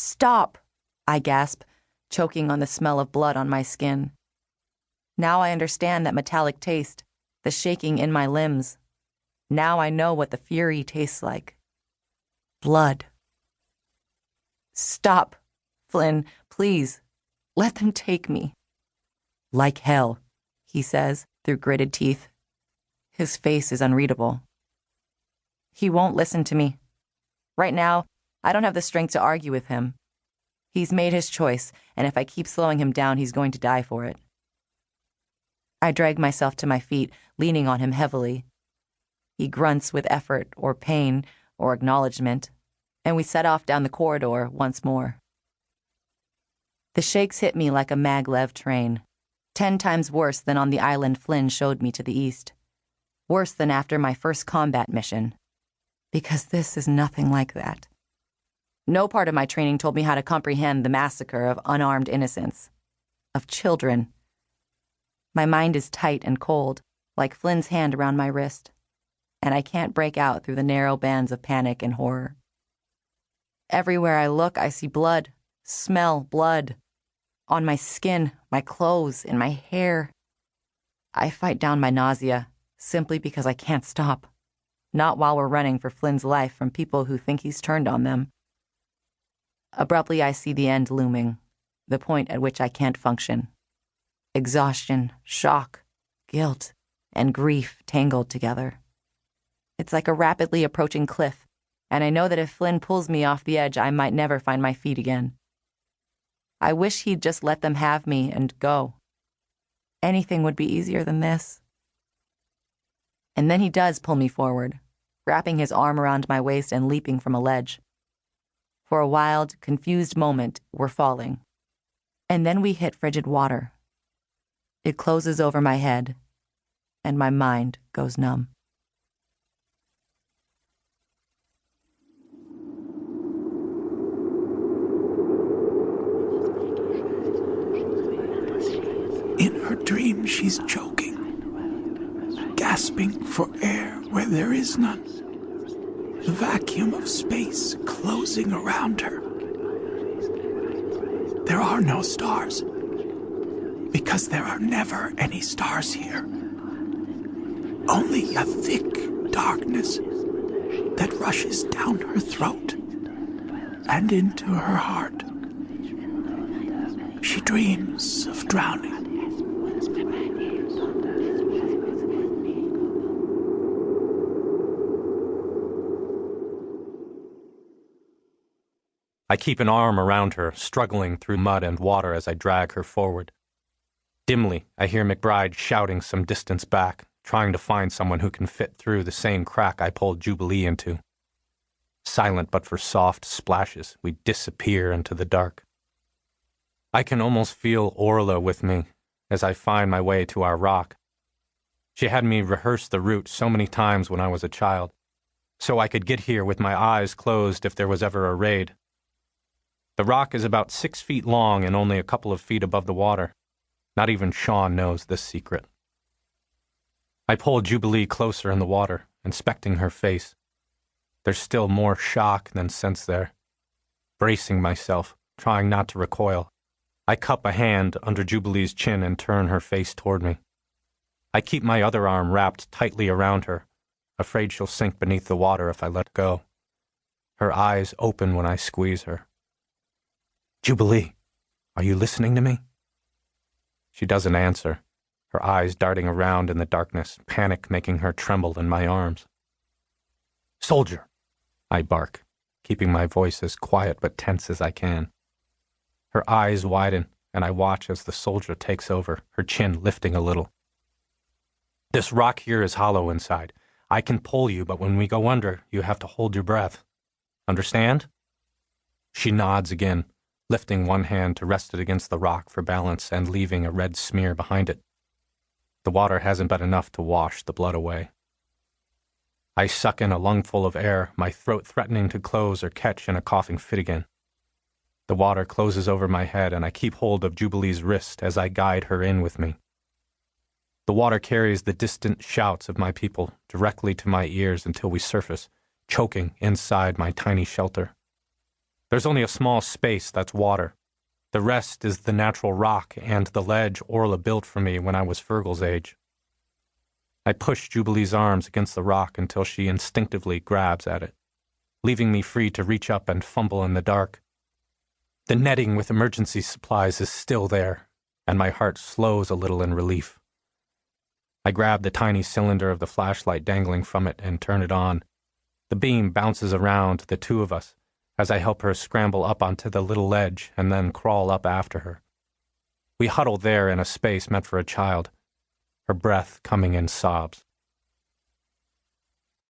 Stop, I gasp, choking on the smell of blood on my skin. Now I understand that metallic taste, the shaking in my limbs. Now I know what the fury tastes like. Blood. Stop, Flynn, please. Let them take me. Like hell, he says through gritted teeth. His face is unreadable. He won't listen to me. Right now, I don't have the strength to argue with him. He's made his choice, and if I keep slowing him down, he's going to die for it. I drag myself to my feet, leaning on him heavily. He grunts with effort or pain or acknowledgement, and we set off down the corridor once more. The shakes hit me like a maglev train, 10 times worse than on the island Flynn showed me to the east. Worse than after my first combat mission. Because this is nothing like that. No part of my training told me how to comprehend the massacre of unarmed innocents. Of children. My mind is tight and cold, like Flynn's hand around my wrist, and I can't break out through the narrow bands of panic and horror. Everywhere I look, I see blood, smell blood. On my skin, my clothes, in my hair. I fight down my nausea, simply because I can't stop. Not while we're running for Flynn's life from people who think he's turned on them. Abruptly, I see the end looming, the point at which I can't function. Exhaustion, shock, guilt, and grief tangled together. It's like a rapidly approaching cliff, and I know that if Flynn pulls me off the edge, I might never find my feet again. I wish he'd just let them have me and go. Anything would be easier than this. And then he does pull me forward, wrapping his arm around my waist and leaping from a ledge. For a wild, confused moment, we're falling. And then we hit frigid water. It closes over my head, and my mind goes numb. In her dream, she's choking, gasping for air where there is none. The vacuum of space closing around her. There are no stars, because there are never any stars here. Only a thick darkness that rushes down her throat and into her heart. She dreams of drowning. I keep an arm around her, struggling through mud and water as I drag her forward. Dimly, I hear McBride shouting some distance back, trying to find someone who can fit through the same crack I pulled Jubilee into. Silent but for soft splashes, we disappear into the dark. I can almost feel Orla with me as I find my way to our rock. She had me rehearse the route so many times when I was a child, so I could get here with my eyes closed if there was ever a raid. The rock is about 6 feet long and only a couple of feet above the water. Not even Sean knows this secret. I pull Jubilee closer in the water, inspecting her face. There's still more shock than sense there. Bracing myself, trying not to recoil, I cup a hand under Jubilee's chin and turn her face toward me. I keep my other arm wrapped tightly around her, afraid she'll sink beneath the water if I let go. Her eyes open when I squeeze her. Jubilee, are you listening to me? She doesn't answer, her eyes darting around in the darkness, panic making her tremble in my arms. Soldier, I bark, keeping my voice as quiet but tense as I can. Her eyes widen, and I watch as the soldier takes over, her chin lifting a little. This rock here is hollow inside. I can pull you, but when we go under, you have to hold your breath. Understand? She nods again, lifting one hand to rest it against the rock for balance and leaving a red smear behind it. The water hasn't been enough to wash the blood away. I suck in a lungful of air, my throat threatening to close or catch in a coughing fit again. The water closes over my head, and I keep hold of Jubilee's wrist as I guide her in with me. The water carries the distant shouts of my people directly to my ears until we surface, choking inside my tiny shelter. There's only a small space that's water. The rest is the natural rock and the ledge Orla built for me when I was Fergal's age. I push Jubilee's arms against the rock until she instinctively grabs at it, leaving me free to reach up and fumble in the dark. The netting with emergency supplies is still there, and my heart slows a little in relief. I grab the tiny cylinder of the flashlight dangling from it and turn it on. The beam bounces around the two of us as I help her scramble up onto the little ledge and then crawl up after her. We huddle there in a space meant for a child, her breath coming in sobs.